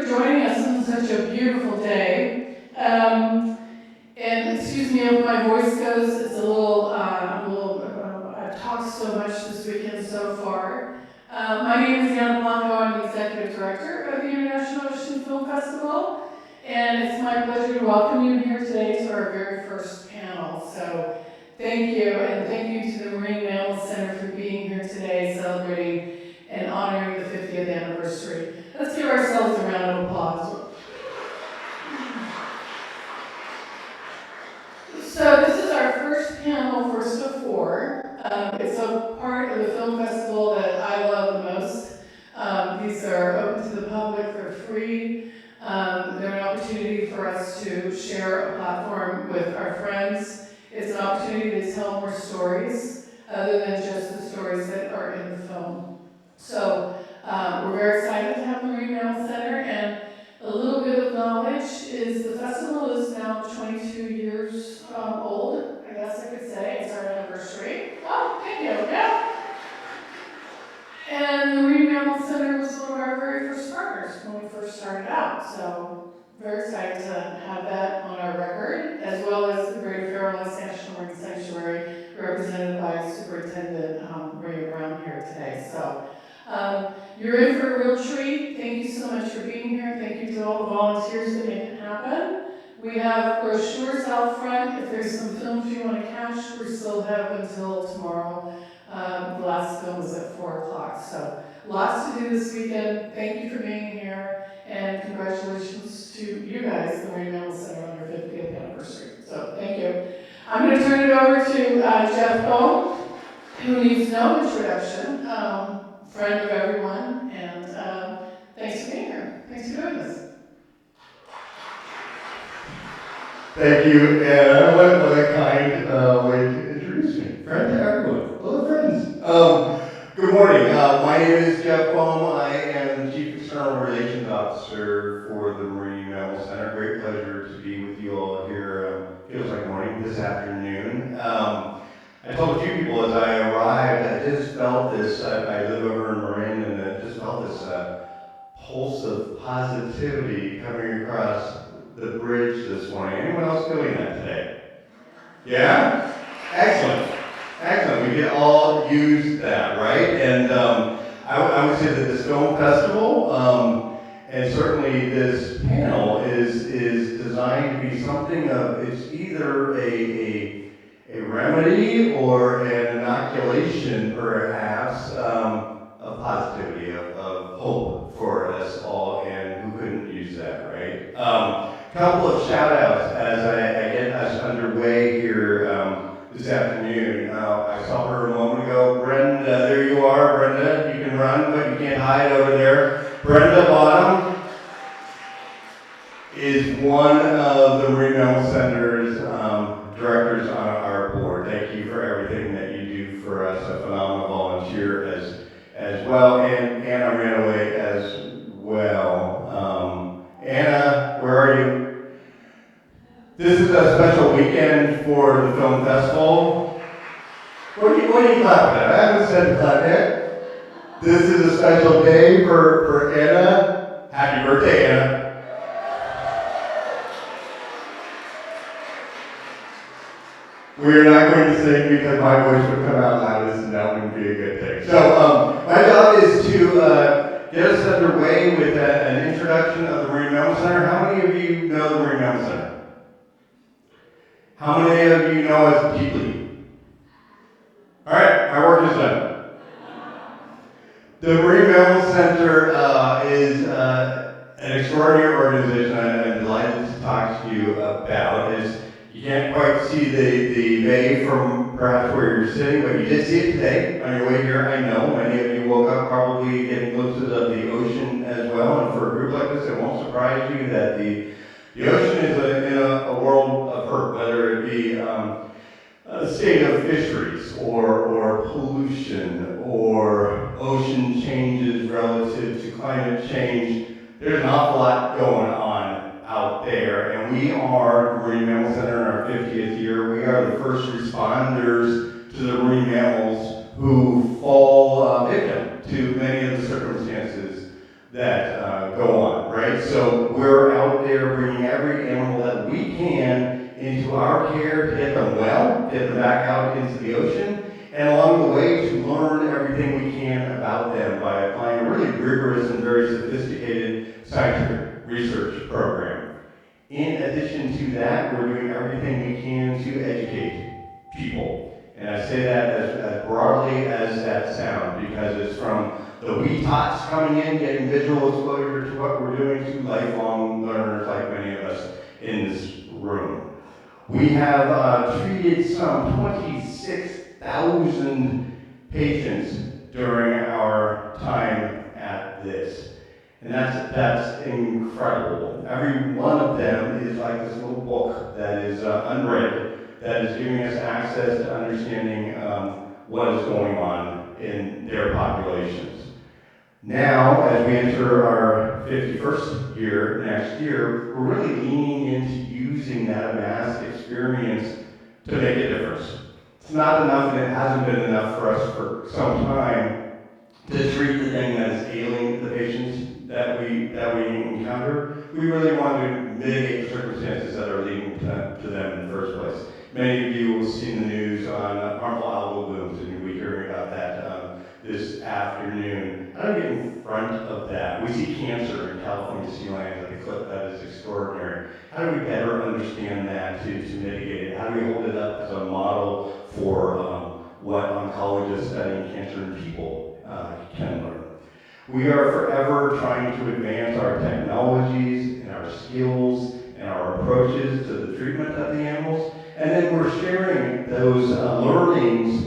joining us on such a beautiful day. And excuse me if my voice goes, it's a little, I've talked so much this weekend so far. My name is Yana Blanco, I'm the Executive Director of the International Ocean Film Festival. And it's my pleasure to welcome you here today to our very first panel. So thank you, and thank you to the Marine Mammal Center for being here today, celebrating and honoring the 50th anniversary. Let's give ourselves a round of applause. So this is our first panel, first of four. It's a part of the film festival that I love the most. These are open to the public, they're free. They're an opportunity for us to share a platform with our friends. It's an opportunity to tell more stories other than just the stories that are in the film. So we're very excited to have the Marine Mammal Center, and a little bit of knowledge is the festival is now 22 years old, I guess I could say. It's our anniversary. Oh, thank you. Yeah. And the Marine Mammal Center was one of our very first partners when we first started out. So very excited to have that on our record, as well as the Greater Fairlands National Marine Sanctuary, represented by Superintendent Maria Brown here today. So you're in for a real treat. Thank you so much for being here. Thank you to all the volunteers that make it happen. We have brochures out front. If there's some films you want to catch, we still have until tomorrow. The last film is at 4 o'clock. So lots to do this weekend. Thank you for being here. And congratulations to you guys, the Marine Mammal Center, on your 50th anniversary. So thank you. I'm going to turn it over to Jeff Boehm, who needs no introduction. Friend of everyone, and thanks for being here. Thanks for doing this. Thank you, and what a kind way to introduce me. Friend to everyone. Hello, friends. Good morning. My name is Jeff Boehm. I am the Chief External Relations Officer for the Marine Mammal Center. Great pleasure to be with you all here. Feels like morning this afternoon. I told a few people as I arrived, I just felt this, I live over in Marin, and I just felt this pulse of positivity coming across the bridge this morning. Anyone else feeling that today? Yeah? Excellent. Excellent. We can all use that, right? And I would say that this film festival, and certainly this panel, is designed to be something of, it's either a remedy or an inoculation, perhaps, of positivity, of hope for us all, and who couldn't use that, right? Couple of shout outs as I get us underway here this afternoon. I saw her a moment ago. Brenda, there you are, Brenda. You can run, but you can't hide over there. Brenda Boehm is one of the Marine Mammal Center's directors on our board. Thank you for everything that you do for us. A phenomenal volunteer as well, and Anna ran away as well. Anna, where are you? This is a special weekend for the film festival. What are you clapping at? I haven't said to clap yet. This is a special day for Anna. Happy birthday, Anna. We're not going to sing because my voice would come out loudest, and that wouldn't be a good thing. So my job is to get us underway with an introduction of the Marine Mammal Center. How many of you know the Marine Mammal Center? How many of you know us deeply? All right, my work is done. The Marine Mammal Center is an extraordinary organization I'm delighted to talk to you about. You can't quite see the bay from perhaps where you're sitting, but you did see it today on your way here. I know many of you woke up probably getting glimpses of the ocean as well, and for a group like this, it won't surprise you that the ocean is in a world of hurt, whether it be a state of fisheries or pollution or ocean changes relative to climate change. There's an awful lot going on out there, and we are the Marine Mammal Center in our 50th year. We are the first responders to the marine mammals who fall victim to many of the circumstances that go on, right? right? So we're out there bringing every animal that we can into our care to get them well, get them back out into the ocean, and along the way to learn everything we can about them by applying a really rigorous and very sophisticated scientific research program. In addition to that, we're doing everything we can to educate people. And I say that as broadly as that sounds, because it's from the wee tots coming in, getting visual exposure to what we're doing, to lifelong learners like many of us in this room. We have treated some 26,000 patients during our time at this. And that's incredible. Every one of them is like this little book that is unread, that is giving us access to understanding what is going on in their populations. Now, as we enter our 51st year next year, we're really leaning into using that vast experience to make a difference. It's not enough, and it hasn't been enough for us for some time to treat the thing that is ailing the patients that we encounter. We really want to mitigate the circumstances that are leading to them in the first place. Many of you will see in the news on harmful algal blooms, and you'll be hearing about that this afternoon. How do we get in front of that? We see cancer in California sea lions at a clip that is extraordinary. How do we better understand that to mitigate it? How do we hold it up as a model for what oncologists studying cancer in people can learn? We are forever trying to advance our technologies and our skills and our approaches to the treatment of the animals, and then we're sharing those learnings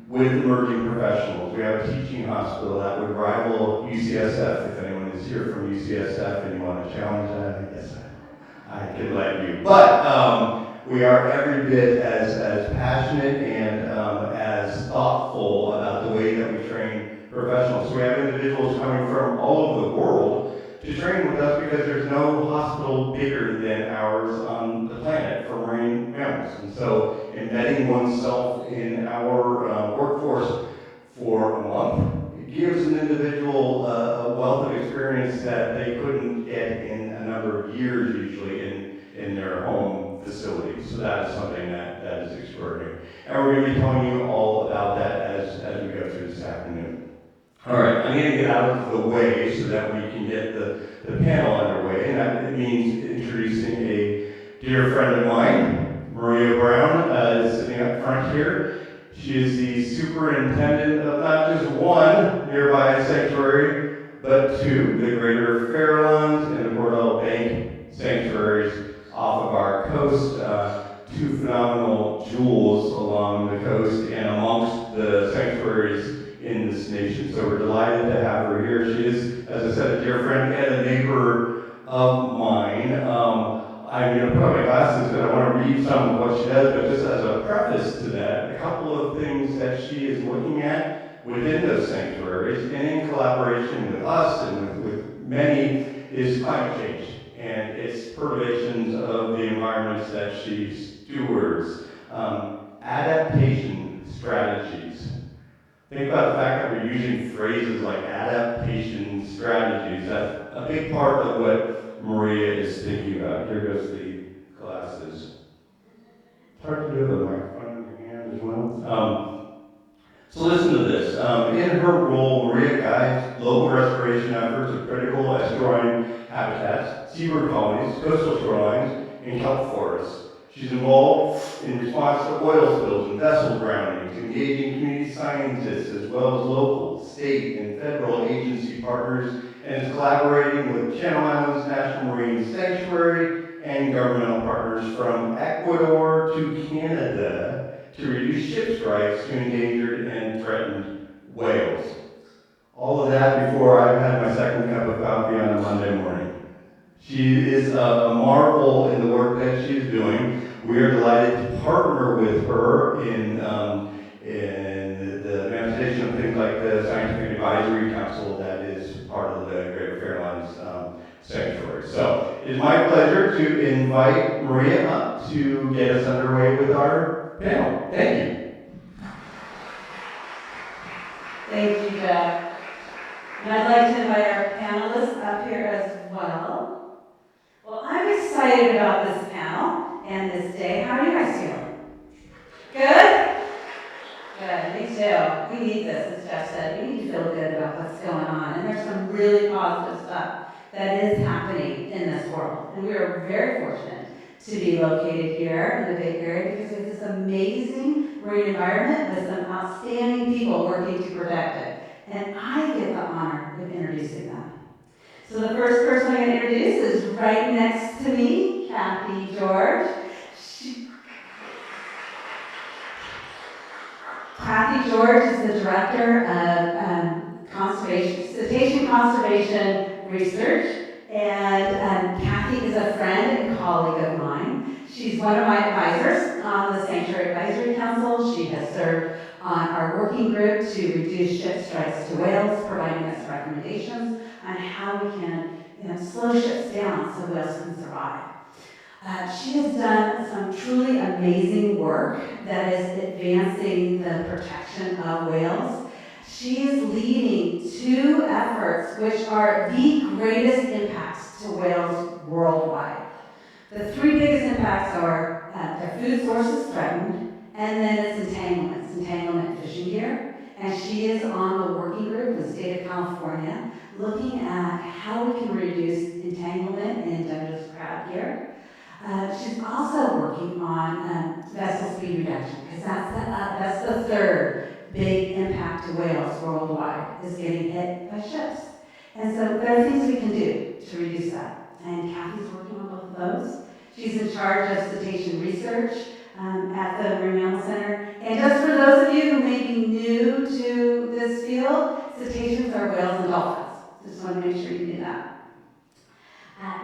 with emerging professionals. We have a teaching hospital that would rival UCSF. If anyone is here from UCSF and you want to challenge that, I guess I could let you. But we are every bit as passionate and as thoughtful about the way that we train professionals. So we have individuals coming from all over the world to train with us, because there's no hospital bigger than ours on the planet for marine mammals. And so embedding oneself in our workforce for a month, it gives an individual a wealth of experience that they couldn't get in a number of years usually in their home facility. So that is something that is extraordinary. And we're going to be telling you all about that as we go through this afternoon. All right, I'm going to get out of the way so that we can get the panel underway, and that means introducing a dear friend of mine. Maria Brown is sitting up front here. She is the superintendent of not just one nearby sanctuary, but two, the Greater Farallones and the Cordell Bank sanctuaries off of our coast. Two phenomenal jewels along the coast and amongst the sanctuaries in this nation. So we're delighted to have her here. She is, as I said, a dear friend and a neighbor of mine. I'm going to put on my glasses because I want to read some of what she does, but just as a preface to that, a couple of things that she is looking at within those sanctuaries and in collaboration with us and with many is climate change and its perturbations of the environments that she stewards. Adaptation strategies. Think about the fact that we're using phrases like adaptation strategies. That's a big part of what Maria is thinking about. Here goes the glasses. It's hard to do the microphone in your hand as well. So listen to this. In her role, Maria guides local restoration efforts of critical estuarine habitats, seabird colonies, coastal shorelines, and kelp forests. She's involved in response to oil spills and vessel drownings, engaging community scientists as well as local, state, and federal agency partners, and is collaborating with Channel Islands National Marine Sanctuary and governmental partners from Ecuador to Canada to reduce ship strikes to endangered and threatened whales. All of that before I've had my second cup of coffee on a Monday morning. She is a marvel in the work that she is doing. We are delighted to partner with her in the manifestation of things like the Scientific Advisory Council that is part of the Greater Farallones Sanctuary. So it is my pleasure to invite Maria up to get us underway with our panel. Thank you. Thank you, Jeff. And I'd like to invite our panelists up here as well. excited about this panel and this day. How are you guys feeling? Good? Good, me too. We need this, as Jeff said. We need to feel good about what's going on. And there's some really positive stuff that is happening in this world. And we are very fortunate to be located here in the Bay Area because we have this amazing marine environment with some outstanding people working to protect it. And I get the honor of introducing them. So the first person I'm going to introduce is right next to me, Kathi George. Kathi George is the director of Cetacean Conservation Research, and Kathi is a friend and colleague of mine. She's one of my advisors on the Sanctuary Advisory Council. She has served on our working group to reduce ship strikes to whales, providing us recommendations on how we can slow ships down so whales can survive. She has done some truly amazing work that is advancing the protection of whales. She is leading 2 efforts which are the greatest impacts to whales worldwide. The 3 biggest impacts are their food sources threatened, and then it's entanglement fishing gear. And she is on the working group with the state of California looking at how we can reduce entanglement in Douglas crab gear. She's also working on vessel speed reduction because that's the 3rd big impact to whales worldwide is getting hit by ships. And so there are things we can do to reduce that. And Kathy's working on both of those. She's in charge of cetacean research at the Marine Mammal Center. And just for those of you who may be new to this field, cetaceans are whales and dolphins. Just want to make sure you knew that.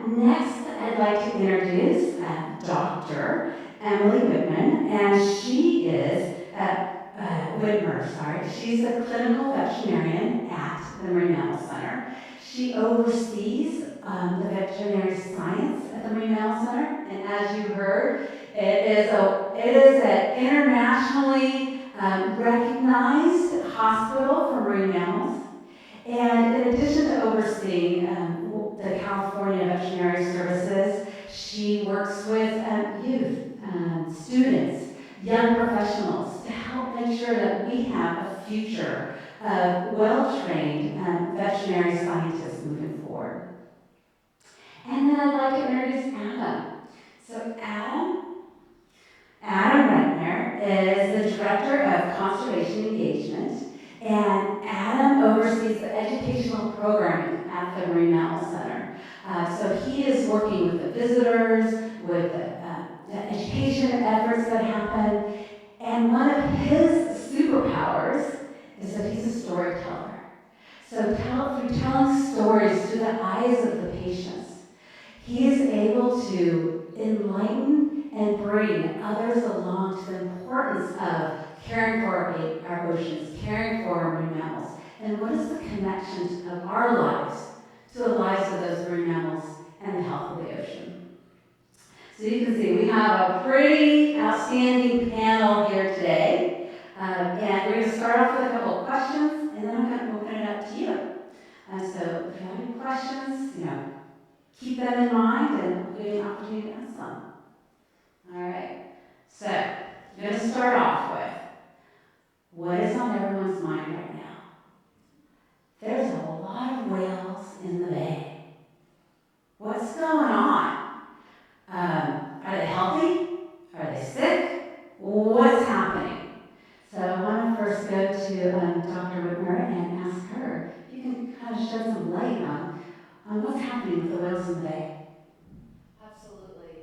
Next, I'd like to introduce Dr. Emily Whitman, and she is Whitmer, sorry. She's a clinical veterinarian at the Marine Mammal Center. She oversees the veterinary science at the Marine Mammal Center, and as you heard, it is an internationally recognized hospital for marine mammals. And in addition to overseeing the California Veterinary Services, she works with youth, students, young professionals to help make sure that we have a future of well-trained veterinary scientists moving forward. And then I'd like to introduce Adam. So Adam Ratner is the Director of Conservation Engagement, and Adam oversees the educational programming at the Marine Mammal Center. So he is working with the visitors, with the education efforts that happen, and one of his superpowers is that he's a storyteller. So through telling stories through the eyes of the patients, he is able to enlighten and bring others along to the importance of caring for our oceans, caring for our marine mammals, and what is the connection of our lives to the lives of those marine mammals and the health of the ocean. So you can see we have a pretty outstanding panel here today, and we're going to start off with a couple of questions, and then I'm going to open it up to you. So if you have any questions, keep them in mind, and we'll give you an opportunity to ask them. All right. So I'm going to start off with, what is on everyone's mind right now? There's a lot of whales in the bay. What's going on? Are they healthy? Are they sick? What's happening? So I want to first go to Dr. Whitmer and ask her if you can kind of shed some light on what's happening with the whales in the bay. Absolutely.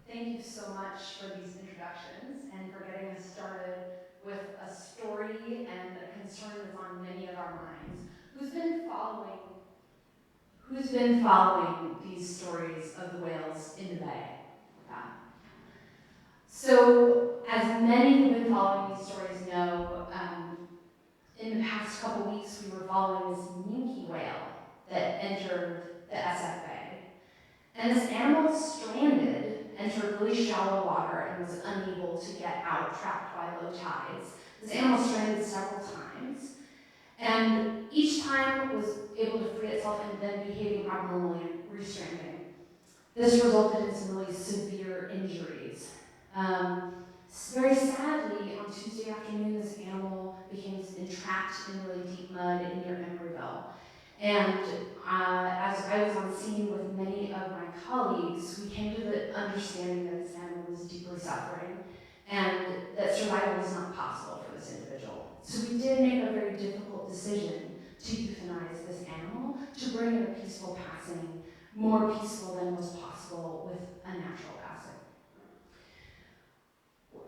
Thank you so much for these introductions and for getting us started with a story and a concern that's on many of our minds. Who's been following these stories of the whales in the bay? Yeah. So, as many who've been following these stories know, in the past couple weeks we were following this minke whale that entered the SF Bay. And this animal entered really shallow water and was unable to get out, trapped by low tides. This animal stranded several times, and each time was able to free itself and then behaving abnormally and restranding. This resulted in some really severe injuries. Very sadly, on Tuesday afternoon, this animal became entrapped in really deep mud near Embryville. And as I was on scene with many of my colleagues, we came to the understanding that this animal was deeply suffering and that survival was not possible for this individual. So we did make a very difficult decision to euthanize this animal to bring it a peaceful passing, more peaceful than was possible with a natural passing.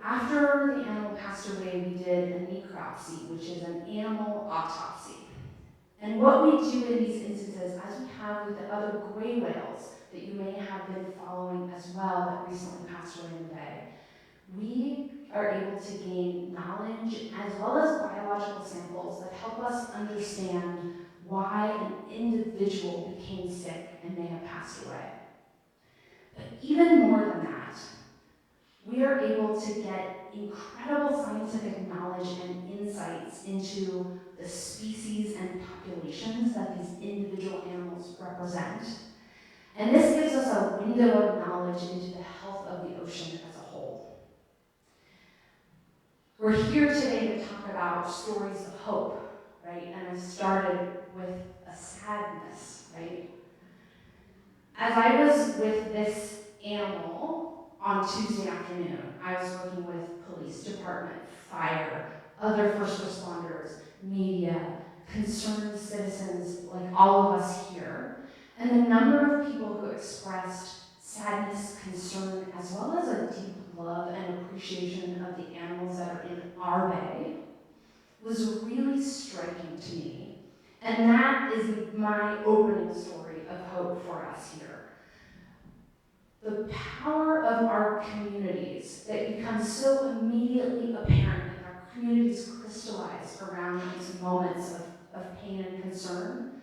After the animal passed away, we did a necropsy, which is an animal autopsy. And what we do in these instances, as we have with the other gray whales that you may have been following as well that recently passed away in the bay, we are able to gain knowledge as well as biological samples that help us understand why an individual became sick and may have passed away. But even more than that, we are able to get incredible scientific knowledge and insights into the species and populations that these individual animals represent. And this gives us a window of knowledge into the health of the ocean as a whole. We're here today to talk about stories of hope, right? And I started with a sadness, right? As I was with this animal on Tuesday afternoon, I was working with police department, fire, other first responders, media, concerned citizens like all of us here. And the number of people who expressed sadness, concern, as well as a deep love and appreciation of the animals that are in our bay was really striking to me. And that is my opening story of hope for us here. The power of our communities that becomes so immediately apparent as our communities crystallize around these moments of pain and concern,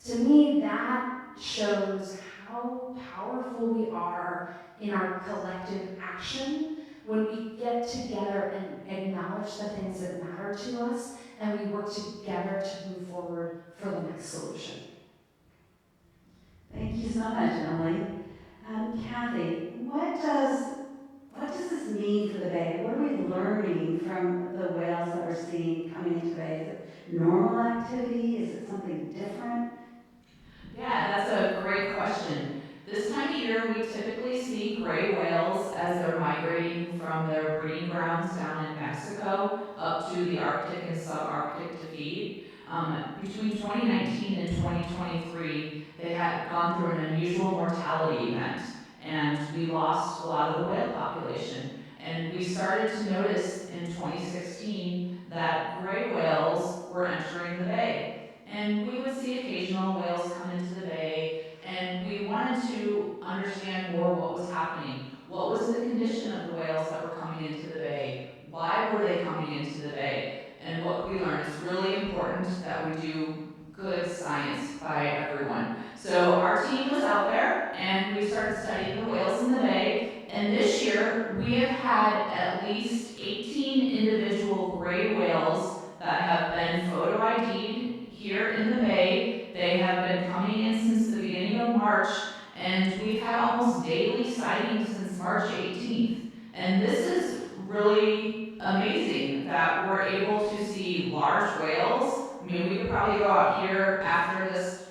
to me, that shows how powerful we are in our collective action when we get together and acknowledge the things that matter to us and we work together to move forward for the next solution. Thank you so much, Emily. Kathi, what does this mean for the Bay? What are we learning from the whales that we're seeing coming into the Bay? Is it normal activity? Is it something different? Yeah, that's a great question. This time of year, we typically see gray whales as they're migrating from their breeding grounds down in Mexico up to the Arctic and subarctic to feed. Between 2019 and 2023, they had gone through an unusual mortality event, and we lost a lot of the whale population. And we started to notice in 2016 that gray whales were entering the bay. And we would see occasional whales come into the bay, and we wanted to understand more what was happening. What was the condition of the whales that were coming into the bay? Why were they coming into the bay? And what could we learn? It's really important that we do good science by everyone. So our team was out there, and we started studying the whales in the bay. And this year, we have had at least 18 individual gray whales that have been photo ID'd here in the bay. They have been coming in since the beginning of March, and we've had almost daily sightings since March 18th. And this is really amazing that we're able to see large whales. I mean, we could probably go out here after this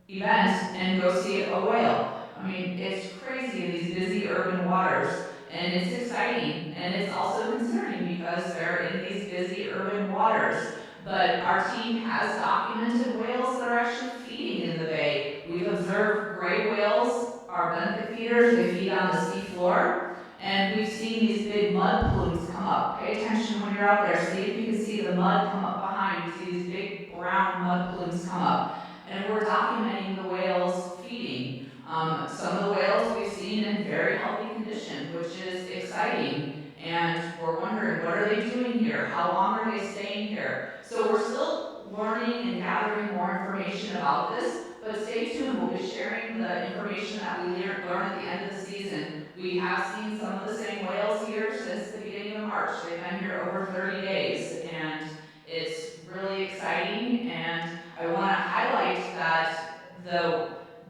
event and go see a whale. I mean, it's crazy in these busy urban waters, and it's exciting, and it's also concerning because they're in these busy urban waters. But our team has documented whales that are actually feeding in the bay. We've observed gray whales, our benefit feeders, they feed on the seafloor, and we've seen these big mud plumes come up. Pay attention when you're out there. See if you can see the mud come up behind. We see these big brown mud plumes come up. And we're documenting the whales feeding. Some of the whales we've seen in very healthy condition, which is exciting. And we're wondering, what are they doing here? How long are they staying here? So we're still learning and gathering more information about this, but stay tuned. We'll be sharing the information that we learn at the end of the season. We have seen some of the same whales here since the beginning of March. They've been here over 30 days, and it's really exciting. And I want to highlight that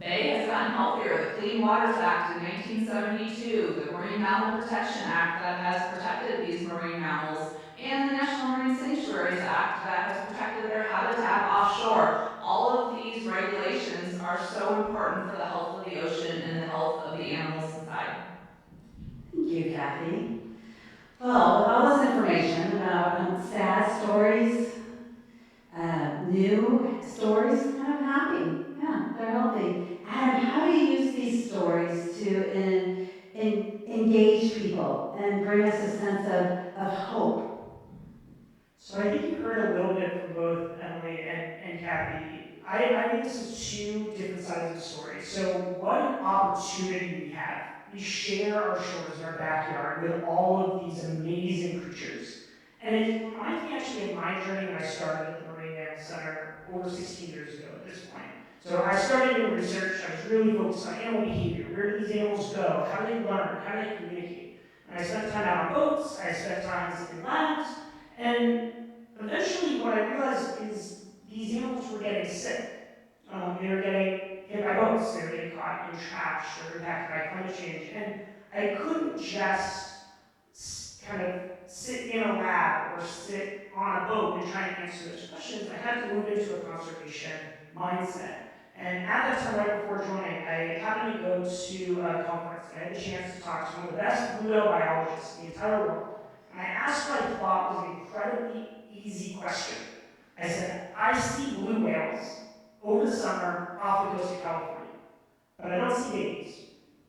Bay has gotten healthier. The Clean Waters Act in 1972, the Marine Mammal Protection Act that has protected these marine mammals, and the National Marine Sanctuaries Act that has protected their habitat offshore. All of these regulations are so important for the health of the ocean and the health of the animals inside. Thank you, Kathi. Well, with all this information about sad stories, new stories, kind of happy. Yeah, they're healthy. Adam, how do you use these stories to engage people and bring us a sense of hope? So I think you heard a little bit from both Emily and Kathi. I read this as two different sides of the story. So what an opportunity we have. We share our shores in our backyard with all of these amazing creatures. And it reminds me actually of my journey when I started at the Marine Mammal Center over 16 years ago at this point. So I started doing research. I was really focused on animal behavior. Where do these animals go? How do they learn? How do they communicate? And I spent time out on boats. I spent time visiting labs. And eventually what I realized is these animals were getting sick. They were getting hit by boats. They were getting caught in trash or impacted by climate change. And I couldn't just kind of sit in a lab or sit on a boat and try and answer those questions. I had to move into a conservation mindset. And at that time, right before joining, I happened to go to a conference. And I had the chance to talk to one of the best blue whale biologists in the entire world. And I asked what I thought was an incredibly easy question. I said, I see blue whales over the summer off the coast of California, but I don't see babies.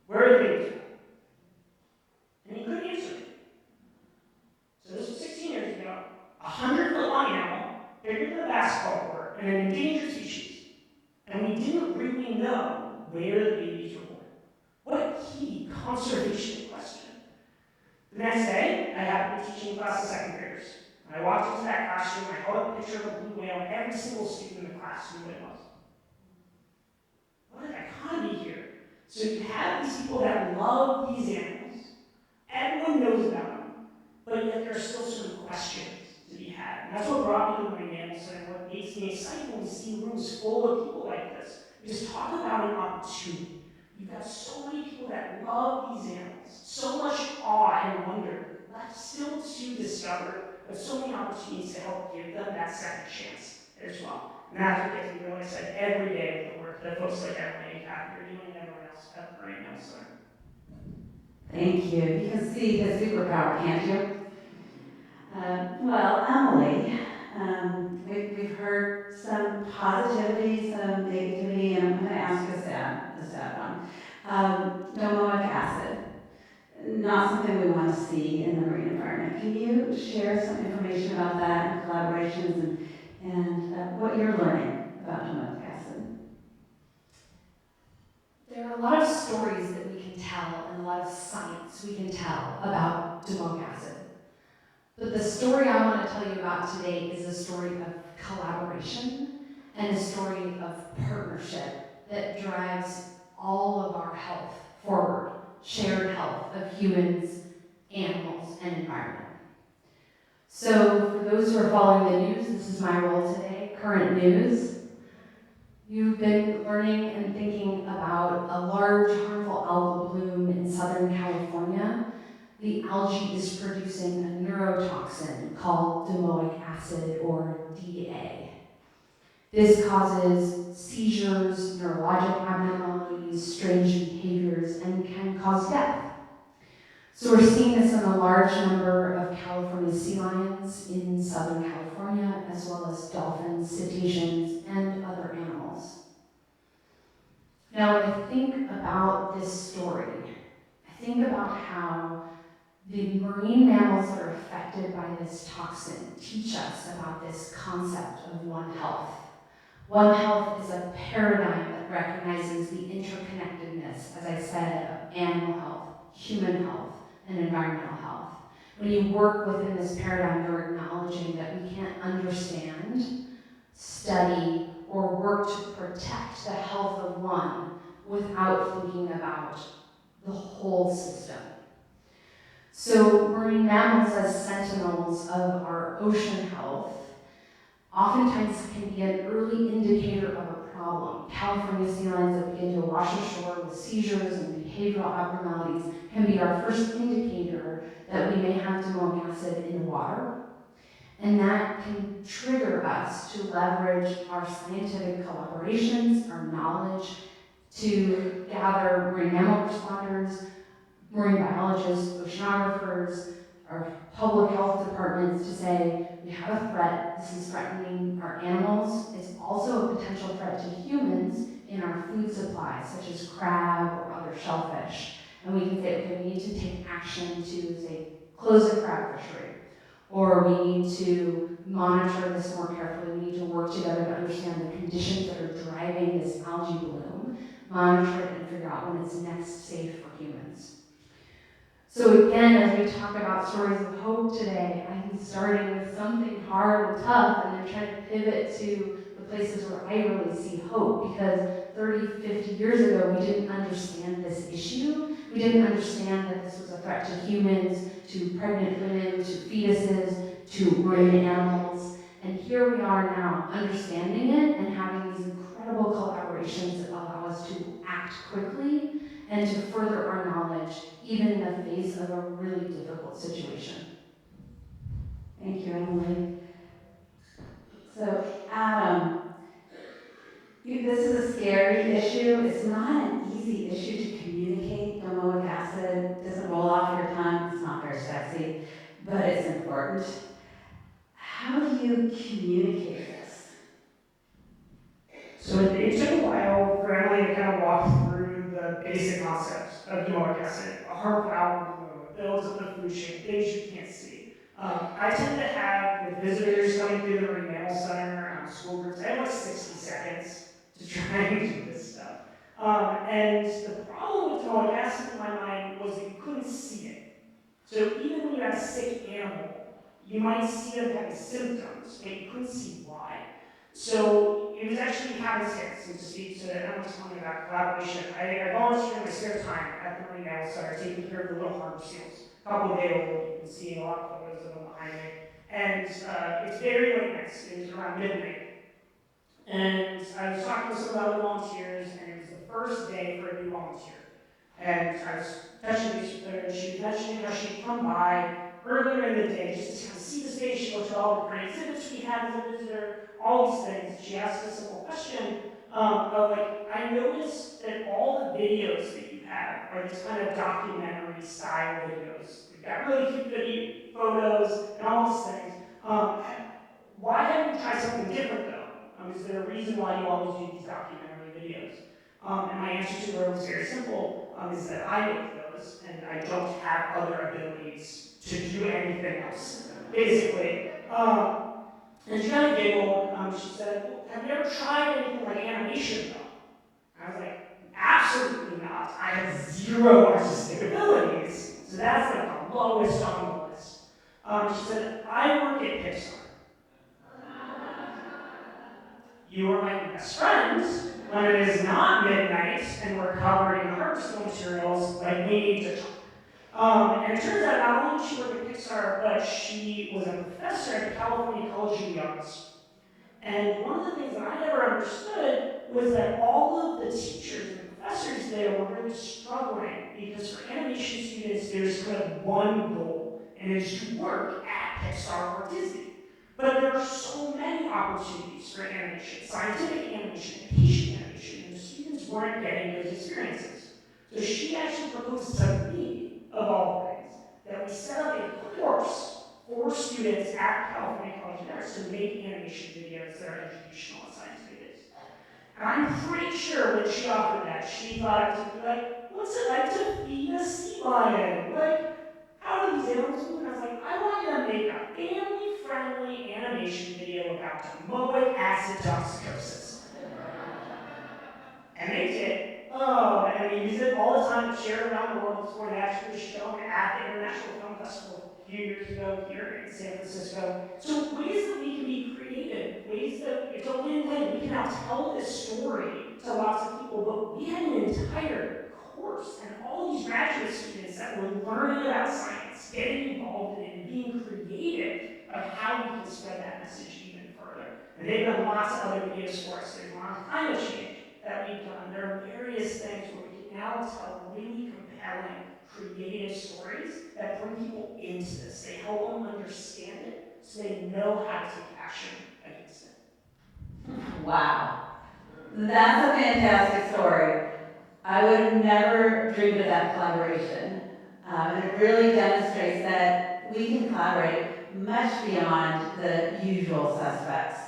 Where are the babies from? And he couldn't answer me. So this was 16 years ago, a 100-foot-long animal, bigger than a basketball court, and an endangered species. And we didn't really know where the babies were born. What a key conservation question. The next day, I happened to be teaching a class of second graders. I walked into that classroom, I held up a picture of a blue whale, and every single student in the class knew what it was. What a dichotomy here. So you have these people that love these animals, everyone knows about them, but yet there are still so many questions to be had. And that's what brought me to the Marine Mammal Center, and what makes me excited when we see rooms full of people like this. We just talk about an opportunity. You've got so many people that love these animals, so much awe and wonder left still to discover, but so many opportunities to help give them that second chance as well. And that's what gets me really excited every day with the work that folks like Emily and Kathi are doing and everyone else at the Marine Mammal Center. Thank you. You can see his superpower, can't you? Well, Emily, we've heard some positivity, some negativity, and I'm going to ask a sad one. Domoic acid, not something we want to see in the marine environment. Can you share some information about that and collaborations and what you're learning about domoic acid? There are a lot of stories that we can tell and a lot of science we can tell about domoic acid. But the story I want to tell you about today is a story of collaboration and a story of partnership that drives all of our health forward, shared health of humans, animals, and environment. So for those who are following the news, this is my role today, current news. You've been learning and thinking about a large harmful algal bloom in Southern California. The algae is producing a neurotoxin called domoic acid, or DA. This causes seizures, neurologic abnormalities, strange behaviors, and can cause death. So we're seeing this in a large number of California sea lions in Southern California, as well as dolphins, cetaceans, and other animals. Now, when I think about this story, I think about how the marine mammals that are affected by this toxin teach us about this concept of One Health. One Health is a paradigm that recognizes the interconnectedness, as I said, of animal health, human health, and environmental health. When you work within this paradigm, you're acknowledging that we can't understand, study, or work to protect the health of one without thinking about the whole system. So marine mammals as sentinels of our ocean health oftentimes can be an early indicator of a problem. California sea lions that begin to wash ashore with seizures and behavioral abnormalities can be our first indicator that we may have domoic acid in the water. And that can trigger us to leverage our scientific collaborations, our knowledge, to gather marine mammal responders, marine biologists, oceanographers, our public health departments to say, we have a threat, this is threatening our animals, it's also a potential threat to humans in our food supply, such as crab or other shellfish. And we can say, okay, we need to take action to, say, close a crab fishery, or we need to monitor this more carefully. We need to work together to understand the conditions that are driving this algae bloom, monitor it, and figure out when it's next safe for humans. So again, as we talk about stories of hope today, I'm starting with something hard and tough, and then trying to pivot to the places where I really see hope, because 30, 50 years ago, we didn't understand this issue. We didn't understand that this was a threat to humans, to pregnant women, to fetuses, to marine animals. And here we are now, understanding it and having these incredible collaborations that allow us to act quickly and to further our knowledge, even in the face of a really difficult situation. Thank you, Emily. So, Adam, this is a scary issue. It's not an easy issue to communicate. Domoic acid doesn't roll off your tongue. It's not very sexy, but it's important. How do you communicate this? So it took a while for Emily to kind of walk through the basic concepts of domoic acid, a harmful algal bloom, it builds up the food chain, things you can't see. I tend to have, with visitors coming through the Marine Mammal Center, school groups, I have like 60 seconds to try and do this stuff. And the problem with domoic acid in my mind was that you couldn't see it. So even when you had a sick animal, you might see them having symptoms, but you couldn't see why. So it was actually happenstance, so to speak, to Emily's point about collaboration. I volunteer in my spare time at the Marine Mammal Center taking care of the little harbor seals, a couple a day old. You've been seeing a lot of photos of them behind me. And it's very late nights. It was around midnight. And I was talking with some of the other volunteers, and it was the first day for a new volunteer. And I was touching base with her, and she was mentioning how she'd come by earlier in the day just to kind of see the space. She looked at all the different exhibits we had as a visitor, all these things. She asked a simple question of like, I noticed that all the videos that you have are these kind of documentary style videos. You've got really cute photos and all these things. Why haven't you tried something different though? Is there a reason why you always do these documentary videos? And my answer to her was very simple, is that I make those and I don't have other abilities to do anything else, basically. And she kind of giggled. She said, well, have you ever tried anything like animation though? I was like, absolutely not. I have zero artistic abilities. So that's like the lowest on the list. She said, I work at Pixar. You are my new best friend. When it is not midnight and we're covered in harbor seal materials, like we need to talk. And it turns out not only did she work at Pixar, but she was a professor at the California College of the Arts. And one of the things that I never understood was that all of the teachers and the professors there were really struggling because for animation students, there's kind of one goal, and it is to work at Pixar or Disney. But there are so many opportunities for animation, scientific animation, education animation, and the students weren't getting those experiences. So she actually proposed to me, of all things, that we set up a course for students at California College of the Arts to make animation videos that are educational and scientific based. And I'm pretty sure when she offered that, she thought I was going to be like, what's it like to feed a sea lion? Like, how do these animals move? And I was like, I want you to make a family-friendly animation video about domoic acid toxicosis. And they did. And we use it all the time to share it around the world. Before they actually was shown at the International Film Festival a few years ago here in San Francisco. So ways that we can be creative, ways that it's a win-win. We can now tell this story to lots of people, but we had an entire course and all these graduate students that were learning about science, getting involved in it, and being creative of how we can spread that message even further. And they've done lots of other videos for us. There's one on climate change that we've done. There are various things where we can now tell really compelling, creative stories that bring people into this. They help them understand it so they know how to take action against it. Wow. That's a fantastic story. I would have never dreamed of that collaboration. And it really demonstrates that we can collaborate much beyond the usual suspects.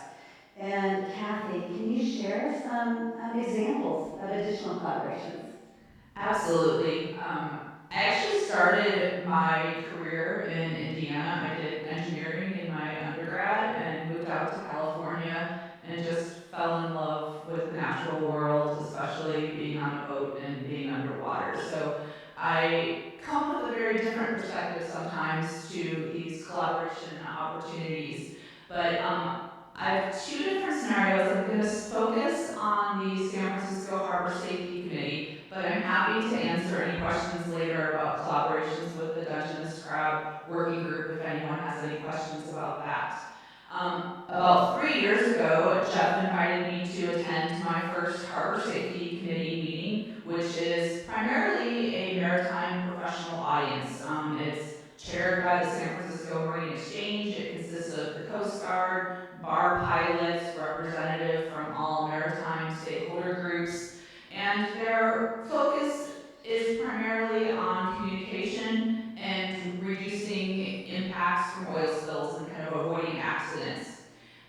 And Kathi, can you share some examples of additional collaborations? Absolutely. I actually started my career in Indiana. I did engineering in my undergrad and moved out to California and just fell in love with the natural world, especially being on a boat and being underwater. So I come with a very different perspective sometimes to these collaboration opportunities. But I have two different scenarios. I'm going to focus on the San Francisco Harbor Safety Committee, but I'm happy to answer any questions later about collaborations with the Dungeness Crab Working Group if anyone has any questions about that. About 3 years ago, Jeff invited me to attend my first Harbor Safety Committee meeting, which is primarily a maritime professional audience. It's chaired by the San Francisco Marine Exchange. It consists of the Coast Guard, bar pilots, representative from all maritime stakeholder groups, and their focus is primarily on communication and reducing impacts from oil spills and kind of avoiding accidents.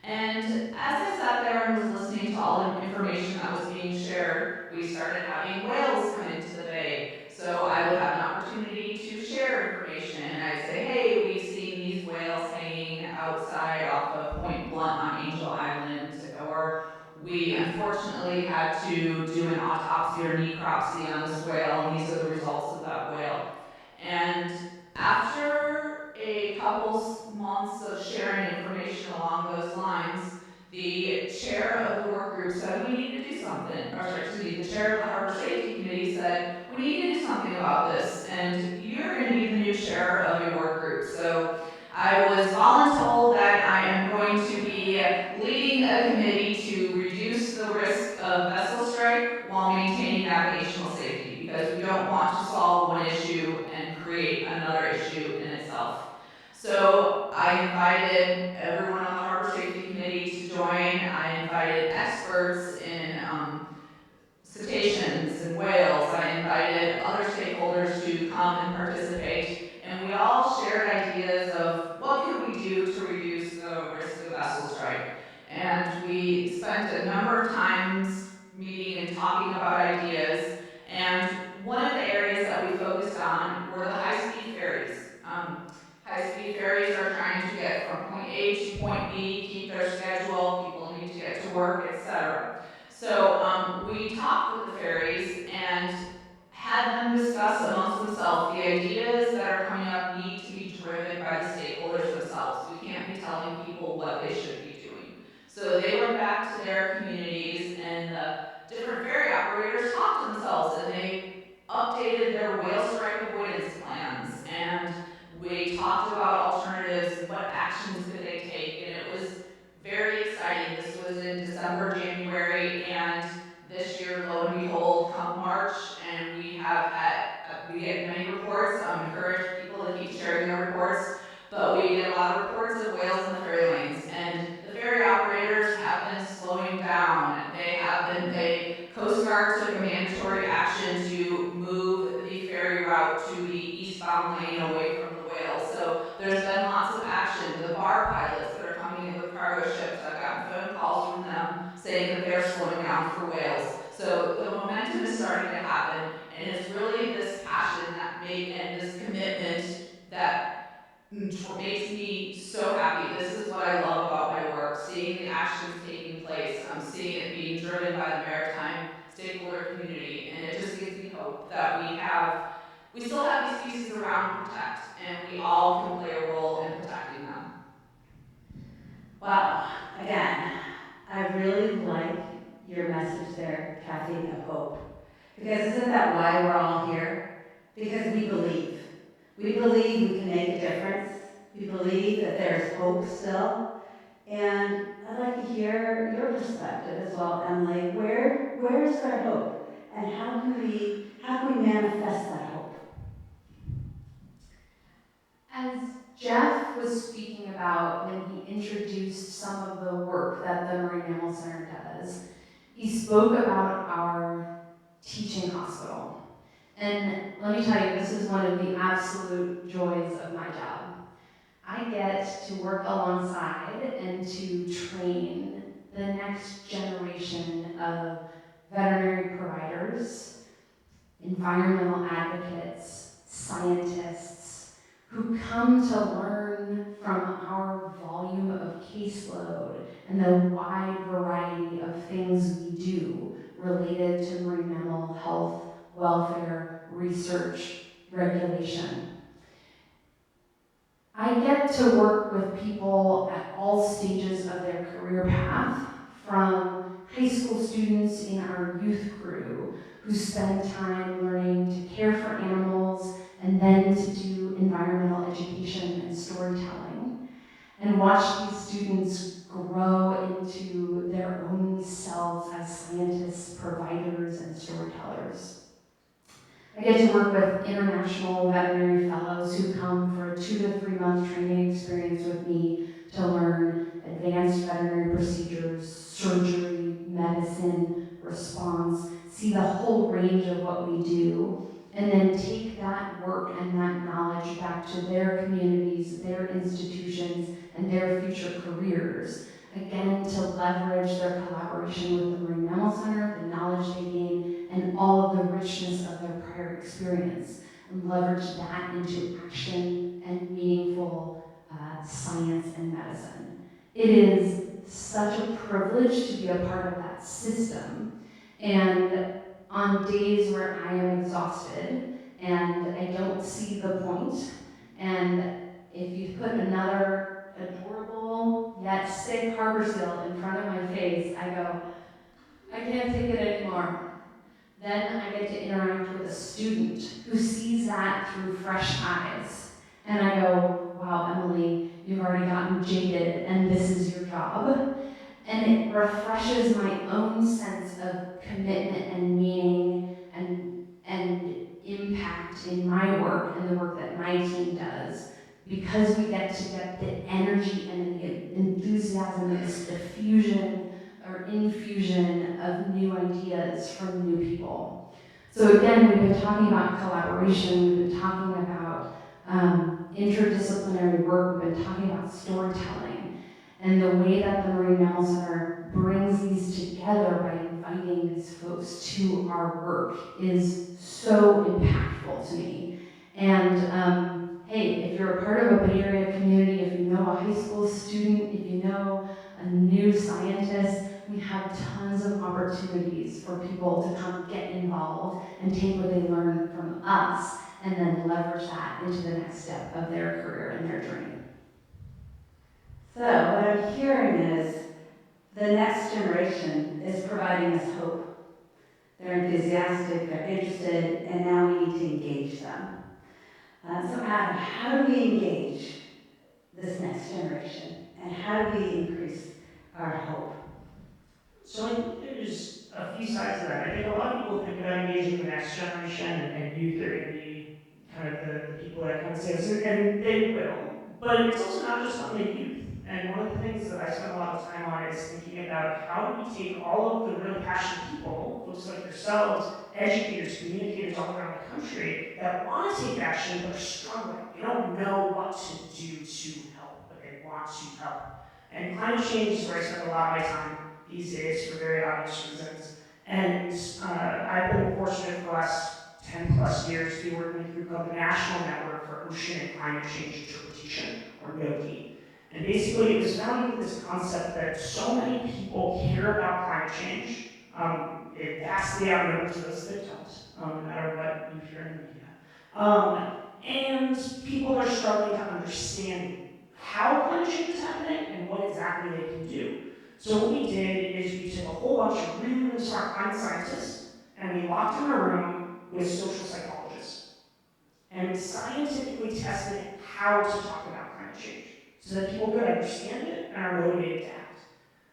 And as I sat there and was listening to all the information that was being shared, we started having whales come into the bay. So I would have an opportunity to share information, and I'd say, hey, we've seen these whales hanging outside off of Point Blunt on Angel Island, or we unfortunately had to do an autopsy or necropsy on this whale, and these are the results of that whale. And after a couple months of sharing information along those lines, the chair of the work group said we need to do something. Or sorry, excuse me, the chair of the Harbor Safety Committee said we need to do something about this, and you're going to be the new chair of a work group. So I was voluntold that I am going to be leading a committee to reduce the risk of vessel strike while maintaining navigational safety, because we don't want to solve one issue and create another issue in itself. So I invited everyone on the Harbor Safety Committee to join. I invited experts in cetaceans and whales. I invited other stakeholders to come and participate, and we all shared ideas of what could we do to reduce the risk of vessel strike. And we spent a number of times meeting and talking about ideas, and one of the areas that we focused on were the high-speed ferries. High-speed ferries are trying to get from point A to point B, keep their schedule, people need to get to work, etc. So we talked with the ferries and had them discuss amongst themselves the ideas that are coming up need to be driven by the stakeholders themselves. We can't be telling people what they should be doing. So they went back to their communities, and the different ferry operators talked to themselves, and they updated their whale strike avoidance plans, and we talked about alternatives and what actions could they take, and it was very exciting. This was in December, January, and this year, lo and behold, come March, and we get many reports. Encourage people to keep sharing their reports, but we get a lot of reports of whales in the ferry lanes, and the ferry operators have been slowing down. Coast Guard took a mandatory action to move the ferry route to the eastbound lane away from the whales. So there's been lots of action. The bar pilots that are coming in with cargo ships, I've gotten phone calls from them saying that they're slowing down for whales. So the momentum is starting to happen, and it's really this passion and this commitment that makes me so happy. This is what I love about my work, seeing the actions taking place. I'm seeing it being driven by the maritime stakeholder community, and it just gives me hope that we still have these species around to protect, and we all can play a role in protecting them. Wow. Again, I really like your message there, Kathi, of hope. Because isn't that why we're all here? Because we believe. We believe we can make a difference. We believe that there's hope still. And I'd like to hear your perspective as well, Emily. Where is there hope, and how can we manifest that hope? As Jeff was speaking about when he introduced some of the work that the Marine Mammal Center does, he spoke about our teaching hospital. And let me tell you, this is one of the absolute joys of my job. I get to work alongside and to train the next generation of veterinary providers, environmental advocates, scientists who come to learn from our volume of caseload and the wide variety of things we do related to marine mammal health, welfare, research, regulation. I get to work with people at all stages of their career path, from high school students in our youth crew who spend time learning to care for animals and then to do environmental education and storytelling, and watch these students grow into their own selves as scientists, providers, and storytellers. I get to work with international veterinary fellows who come for a 2 to 3 month training experience with me to learn advanced veterinary procedures, surgery, medicine, response, see the whole range of what we do, and then take that work and that knowledge back to their communities, their institutions, and their future careers. Again, to leverage their collaboration with the Marine Mammal Center, the knowledge they gain, and all of the richness of their prior experience, and leverage that into action and meaningful science and medicine. It is such a privilege to be a part of that system. And on days where I am exhausted and I don't see the point, and if you put another adorable yet sick harbor seal in front of my face, I go, I can't take it anymore. Then I get to interact with a student who sees that through fresh eyes. And I go, wow, Emily, you've already gotten jaded and this is your job. And it refreshes my own sense of commitment and meaning and impact in my work and the work that my team does, because we get to get the energy and the enthusiasm and this diffusion or infusion of new ideas from new people. So again, we've been talking about collaboration, we've been talking about interdisciplinary work, we've been talking about storytelling, and the way that the Marine Mammal Center brings these together by inviting these folks to our work is so impactful to me. And hey, if you're a part of a Bay Area community, if you know a high school student, if you know a new scientist, we have tons of opportunities for people to come get involved and take what they learn from us and then leverage that into the next step of their career and their journey. So what I'm hearing is the next generation is providing us hope. They're enthusiastic, they're interested, and now we need to engage them. So Adam, how do we engage this next generation? And how do we increase our hope? So I think there's a few sides to that. I think a lot of people think about engaging the next generation, and youth are going to be kind of the people that kind of say this, and they will. But it's also not just on the youth. And one of the things that I spend a lot of time on is thinking about how do we take all of the really passionate people, folks like yourselves, educators, communicators all around the country that want to take action but are struggling. They don't know what to do to help, but they want to help. And climate change is where I spend a lot of my time these days for very obvious reasons. And I've been fortunate for the last 10 plus years to be working with a group called the National Network for Ocean and Climate Change Interpretation, or NOCI. And basically it was founded with this concept that so many people care about climate change, it vastly outnumbers those that don't, no matter what you hear in the media. And people are struggling to understand how climate change is happening and what exactly they can do. So what we did is we took a whole bunch of really, really smart climate scientists and we locked them in a room with social psychologists. And we scientifically tested how to talk about climate change so that people could understand it and are motivated to act.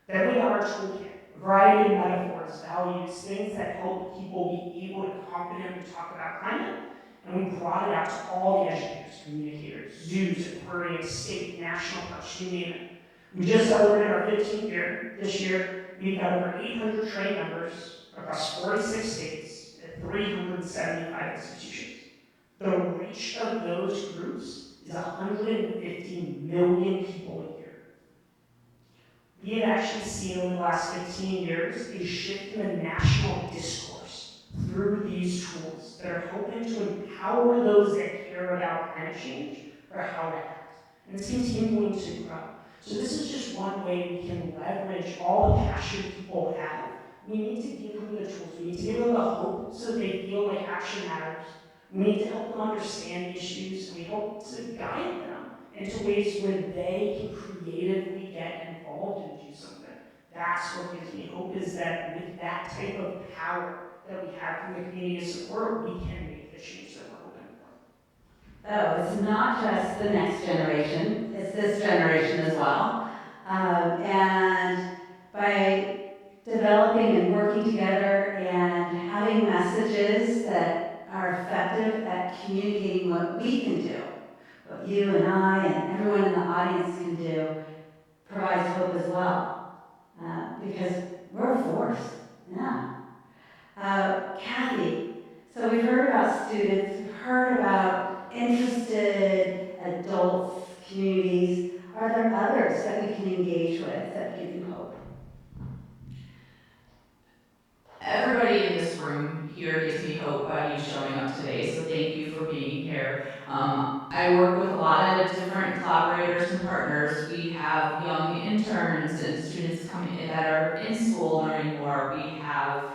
Then we got our toolkit, a variety of metaphors, values, things that help people be able to confidently talk about climate. And we brought it out to all the educators, communicators, zoos, aquariums, state, national parks, you name it. We just celebrated our 15th year. This year, we've got over 800 trained members across 46 states at 375 institutions. The reach of those groups is 150 million people a year. We have actually seen over the last 15 years a shift in the national discourse through these tools that are helping to empower those that care about climate change for how to act. And it's continuing to grow. So this is just one way we can leverage all the passion people have. We need to give them the tools. We need to give them the hope so that they feel like action matters. We need to help them understand the issues, and we hope to guide them into ways where they can creatively get involved and do something. That's what gives me hope, is that with that type of power that we have from the community of support, we can make the change that we're hoping for. Oh, it's not just the next generation, it's this generation as well. And by developing and working together and having messages that are effective at communicating what we can do, what you and I and everyone in the audience can do, provides hope as well. Because we're a force, yeah. Kathi, so we've heard about students, we've heard about interested adults, communities. Are there others that we can engage with that give you hope? Everybody in this room here gives me hope by you showing up today, so thank you for being here. I work with a lot of different collaborators and partners. We have young interns and students that are in school learning more. We have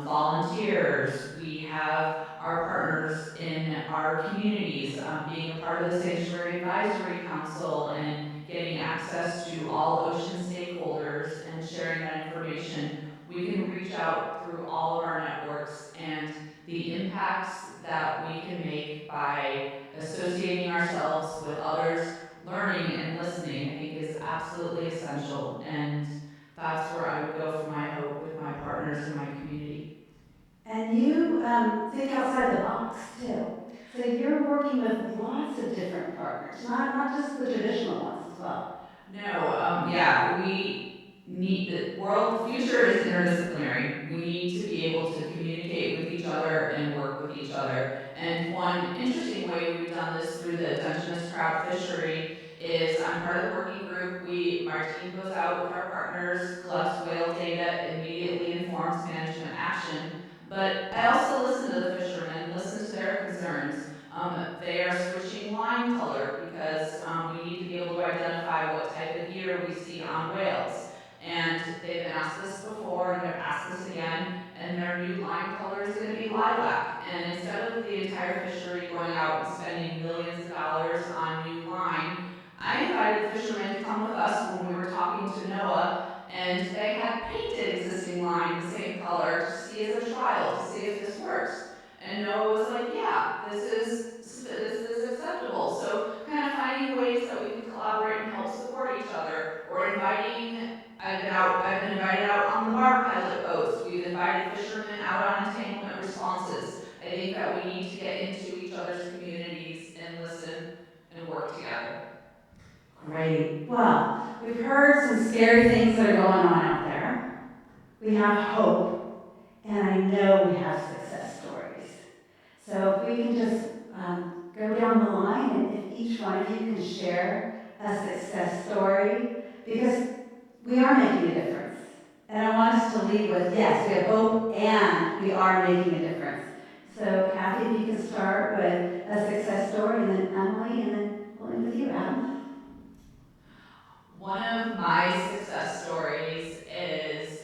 volunteers. We have our partners in our communities, being a part of the Sanctuary Advisory Council and getting access to all ocean stakeholders and sharing that information. We can reach out through all of our networks, and the impacts that we can make by associating ourselves with others, learning and listening, I think is absolutely essential. And that's where I would go for my hope with my partners in my community. And you think outside the box too. So you're working with lots of different partners, not just the traditional ones as well. No, yeah, we need the future is interdisciplinary. We need to be able to communicate with each other and work with each other. And one interesting way we've done this through the Dungeness crab fishery is I'm part of the working group. My team goes out with our partners, collects whale data, immediately informs management action. But I also listen to the fishermen, listen to their concerns. They are switching line color because we need to be able to identify what type of gear we see on whales. And they've asked this before and they've asked this again, and their new line color is going to be lilac. And instead of the entire fishery going out and spending millions of dollars on new line, I invited the fishermen to come with us when we were talking to NOAA, and they had painted existing line the same color to see as a trial to see if this works. And NOAA was like, yeah, this is acceptable. So kind of finding ways that we can collaborate and help support each other, or I've been invited out on the bar pilot boats. We've invited fishermen out on entanglement responses. I think that we need to get into each other's communities and listen and work together. Great. Well, we've heard some scary things that are going on out there. We have hope, and I know we have success stories. So if we can just go down the line, and if each one of you can share a success story, because we are making a difference. And I want us to leave with, yes, we have hope and we are making a difference. So Kathi, if you can start with a success story, and then Emily, and then we'll end with you, Adam. One of my success stories is,